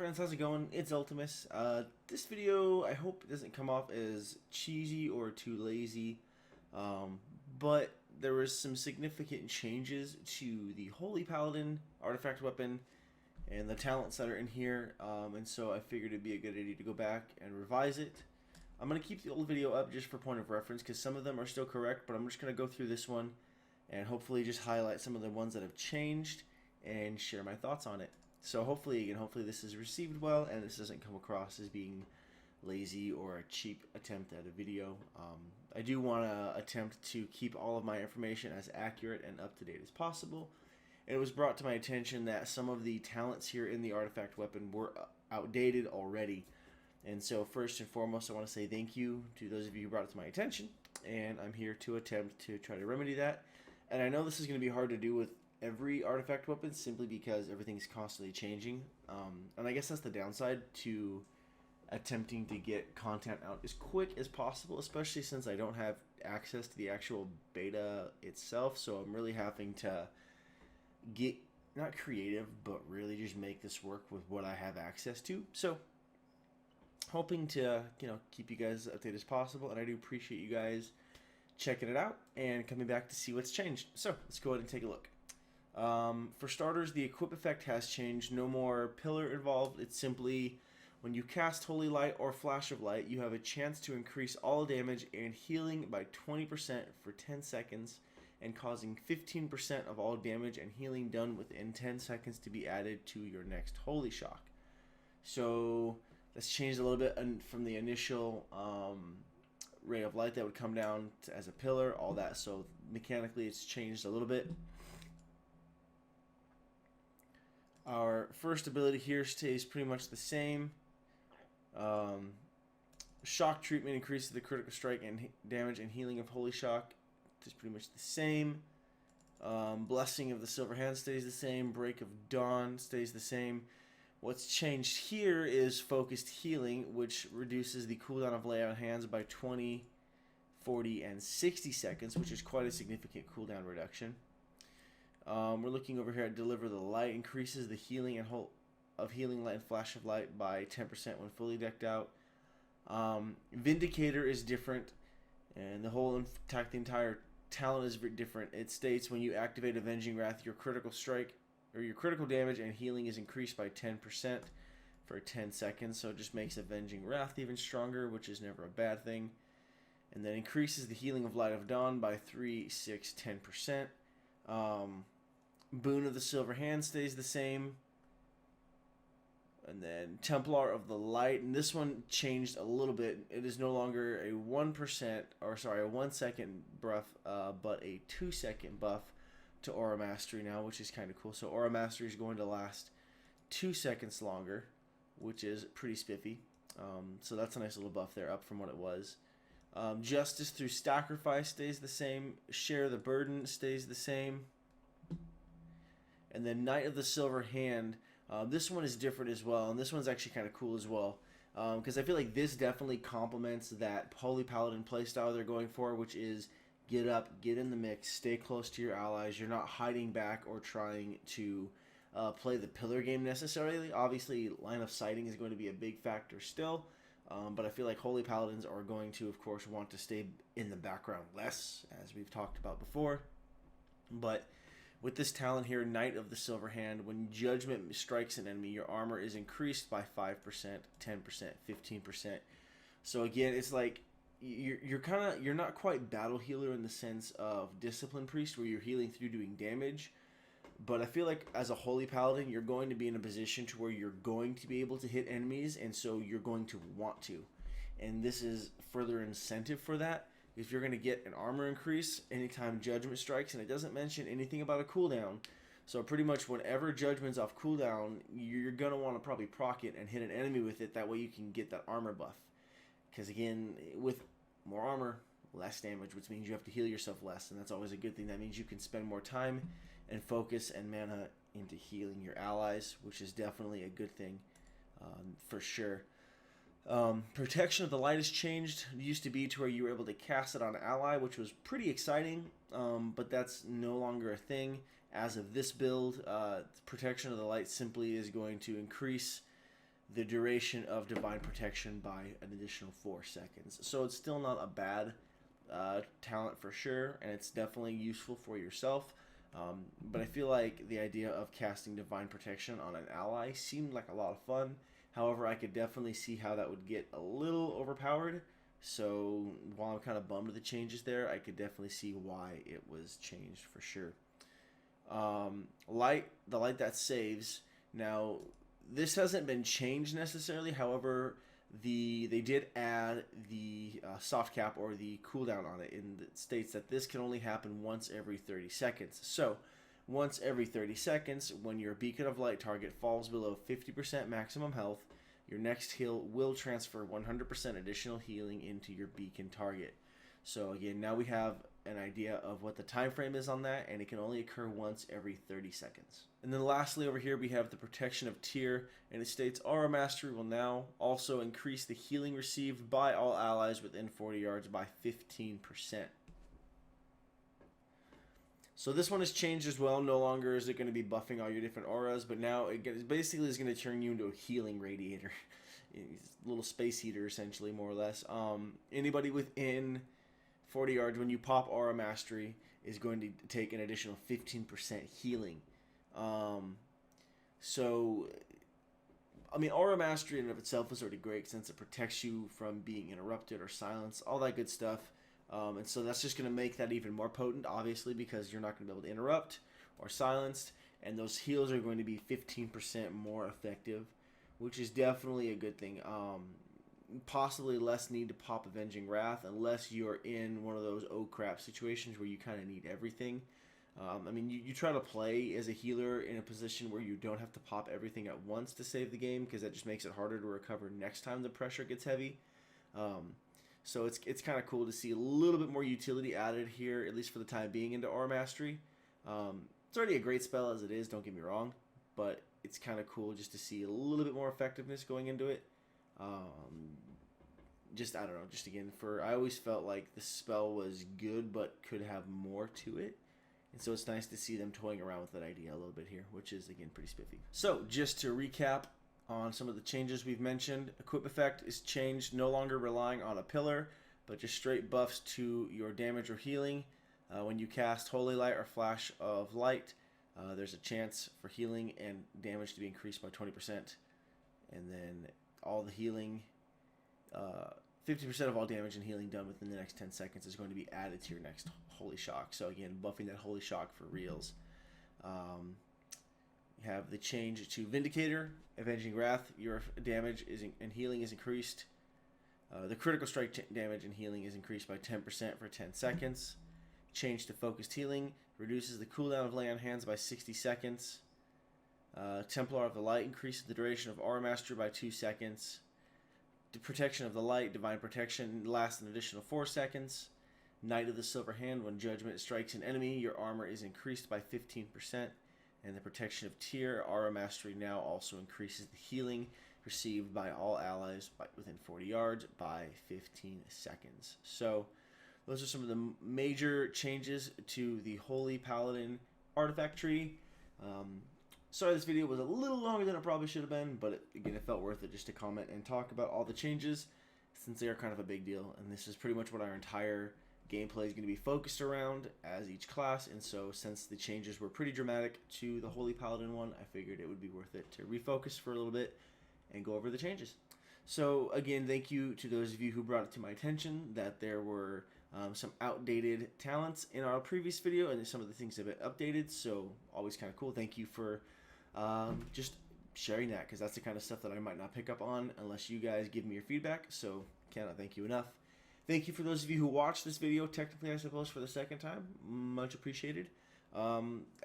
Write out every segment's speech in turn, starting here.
friends, how's it going? It's Ultimus. This video, I hope it doesn't come off as cheesy or too lazy, but there was some significant changes to the Holy Paladin Artifact weapon and the talents that are in here, and so I figured it'd be a good idea to go back and revise it. I'm going to keep the old video up just for point of reference because some of them are still correct, but I'm just going to go through this one and hopefully just highlight some of the ones that have changed and share my thoughts on it. So hopefully this is received well and this doesn't come across as being lazy or a cheap attempt at a video. I do want to attempt to keep all of my information as accurate and up to date as possible. And it was brought to my attention that some of the talents here in the artifact weapon were outdated already. And so first and foremost, I want to say thank you to those of you who brought it to my attention. And I'm here to attempt to try to remedy that. And I know this is going to be hard to do with every artifact weapon simply because everything's constantly changing. And I guess that's the downside to attempting to get content out as quick as possible, especially since I don't have access to the actual beta itself. So I'm really having to get, not creative, but really just make this work with what I have access to. So hoping to, keep you guys as updated as possible. And I do appreciate you guys checking it out and coming back to see what's changed. So let's go ahead and take a look. For starters, the equip effect has changed. No more pillar involved. It's simply when you cast Holy Light or Flash of Light, you have a chance to increase all damage and healing by 20% for 10 seconds and causing 15% of all damage and healing done within 10 seconds to be added to your next Holy Shock. So that's changed a little bit from the initial ray of light that would come down as a pillar, all that. So mechanically it's changed a little bit. Our first ability here stays pretty much the same. Shock treatment increases the critical strike and damage and healing of Holy Shock. It's pretty much the same. Blessing of the Silver Hand stays the same. Break of Dawn stays the same. What's changed here is focused healing, which reduces the cooldown of lay on hands by 20, 40, and 60 seconds, which is quite a significant cooldown reduction. We're looking over here at Deliver the Light, increases the healing and of Healing Light and Flash of Light by 10% when fully decked out. Vindicator is different, and the entire talent is different. It states when you activate Avenging Wrath, your critical strike or your critical damage and healing is increased by 10% for 10 seconds. So it just makes Avenging Wrath even stronger, which is never a bad thing. And then increases the healing of Light of Dawn by 3, 6, 10%. Boon of the Silver Hand stays the same. And then Templar of the Light, and this one changed a little bit. It is no longer a 1 second buff, but a 2 second buff to Aura Mastery now, which is kind of cool. So Aura Mastery is going to last 2 seconds longer, which is pretty spiffy. So that's a nice little buff there, up from what it was. Justice through Sacrifice stays the same. Share the Burden stays the same. And then Knight of the Silver Hand, this one is different as well, and this one's actually kind of cool as well, because I feel like this definitely complements that Holy Paladin playstyle they're going for, which is get up, get in the mix, stay close to your allies. You're not hiding back or trying to play the pillar game necessarily. Obviously, line of sighting is going to be a big factor still, but I feel like Holy Paladins are going to, of course, want to stay in the background less, as we've talked about before. But with this talent here, Knight of the Silver Hand, when Judgment strikes an enemy, your armor is increased by 5%, 10%, 15%. So again, it's like you're not quite battle healer in the sense of Discipline Priest, where you're healing through doing damage. But I feel like as a Holy Paladin, you're going to be in a position to where you're going to be able to hit enemies, and so you're going to want to. And this is further incentive for that. If you're going to get an armor increase anytime Judgment strikes, and it doesn't mention anything about a cooldown, so pretty much whenever Judgment's off cooldown, you're going to want to probably proc it and hit an enemy with it, that way you can get that armor buff. Because again, with more armor, less damage, which means you have to heal yourself less, and that's always a good thing. That means you can spend more time and focus and mana into healing your allies, which is definitely a good thing for sure. Protection of the Light has changed. It used to be to where you were able to cast it on an ally, which was pretty exciting, but that's no longer a thing. As of this build, Protection of the Light simply is going to increase the duration of Divine Protection by an additional 4 seconds. So it's still not a bad talent for sure, and it's definitely useful for yourself. But I feel like the idea of casting Divine Protection on an ally seemed like a lot of fun. However, I could definitely see how that would get a little overpowered. So while I'm kind of bummed with the changes there, I could definitely see why it was changed for sure. The light that saves. Now, this hasn't been changed necessarily. However, they did add the soft cap or the cooldown on it, and it states that this can only happen once every 30 seconds. So, once every 30 seconds, when your Beacon of Light target falls below 50% maximum health, your next heal will transfer 100% additional healing into your Beacon target. So again, now we have an idea of what the time frame is on that, and it can only occur once every 30 seconds. And then lastly over here we have the protection of tier, and it states Aura Mastery will now also increase the healing received by all allies within 40 yards by 15%. So this one has changed as well. No longer is it going to be buffing all your different auras, but now it basically is going to turn you into a healing radiator. It's a little space heater essentially, more or less. Anybody within 40 yards, when you pop Aura Mastery, is going to take an additional 15% healing. So, I mean, Aura Mastery in and of itself is already great since it protects you from being interrupted or silenced, all that good stuff. And so that's just going to make that even more potent, obviously, because you're not going to be able to interrupt or silenced, and those heals are going to be 15% more effective, which is definitely a good thing. Possibly less need to pop Avenging Wrath unless you're in one of those oh crap situations where you kind of need everything. I mean, you try to play as a healer in a position where you don't have to pop everything at once to save the game, because that just makes it harder to recover next time the pressure gets heavy. So it's kind of cool to see a little bit more utility added here, at least for the time being, into Aura Mastery. It's already a great spell as it is, don't get me wrong, but it's kind of cool just to see a little bit more effectiveness going into it. Just, I don't know, just again, I always felt like the spell was good, but could have more to it. And so it's nice to see them toying around with that idea a little bit here, which is, again, pretty spiffy. So, just to recap on some of the changes we've mentioned, Equip Effect is changed, no longer relying on a pillar, but just straight buffs to your damage or healing. When you cast Holy Light or Flash of Light, there's a chance for healing and damage to be increased by 20%. And then all the healing, 50% of all damage and healing done within the next 10 seconds is going to be added to your next Holy Shock. So again, buffing that Holy Shock for reals. You have the change to Vindicator, Avenging Wrath. Your damage and healing is increased. The critical strike damage and healing is increased by 10% for 10 seconds. Change to Focused Healing reduces the cooldown of Lay on Hands by 60 seconds. Templar of the Light increases the duration of Aura Mastery by 2 seconds. The Protection of the Light, Divine Protection, lasts an additional 4 seconds. Knight of the Silver Hand, when Judgment strikes an enemy, your armor is increased by 15%. And the Protection of Tier, Aura Mastery now also increases the healing received by all allies within 40 yards by 15 seconds. So, those are some of the major changes to the Holy Paladin Artifact Tree. Sorry this video was a little longer than it probably should have been, but again, it felt worth it just to comment and talk about all the changes, since they are kind of a big deal, and this is pretty much what our entire gameplay is going to be focused around as each class. And so since the changes were pretty dramatic to the Holy Paladin one, I figured it would be worth it to refocus for a little bit and go over the changes. So again, thank you to those of you who brought it to my attention that there were some outdated talents in our previous video, and some of the things have been updated, so always kind of cool. Thank you for just sharing that, because that's the kind of stuff that I might not pick up on unless you guys give me your feedback, so cannot thank you enough. Thank you for those of you who watched this video, technically I suppose for the second time, much appreciated.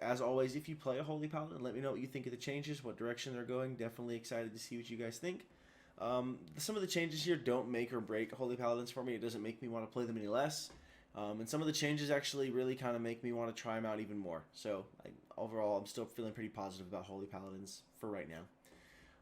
As always, if you play a Holy Paladin, let me know what you think of the changes, what direction they're going. Definitely excited to see what you guys think. Some of the changes here don't make or break Holy Paladins for me. It doesn't make me want to play them any less. And some of the changes actually really kind of make me want to try them out even more. So overall, I'm still feeling pretty positive about Holy Paladins for right now.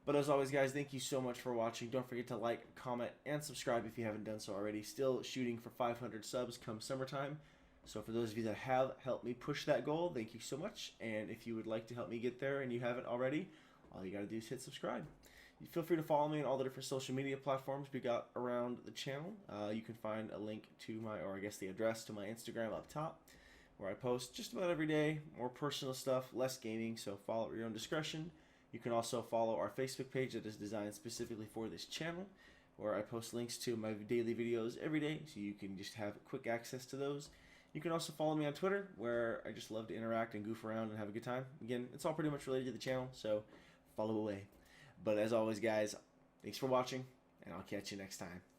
But as always, guys, thank you so much for watching. Don't forget to like, comment, and subscribe if you haven't done so already. Still shooting for 500 subs come summertime. So for those of you that have helped me push that goal, thank you so much. And if you would like to help me get there and you haven't already, all you got to do is hit subscribe. feel free to follow me on all the different social media platforms we got around the channel. You can find a link to the address to my Instagram up top, where I post just about every day, more personal stuff, less gaming, so follow at your own discretion. You can also follow our Facebook page that is designed specifically for this channel, where I post links to my daily videos every day, so you can just have quick access to those. You can also follow me on Twitter, where I just love to interact and goof around and have a good time. Again, it's all pretty much related to the channel, so follow away. But as always, guys, thanks for watching, and I'll catch you next time.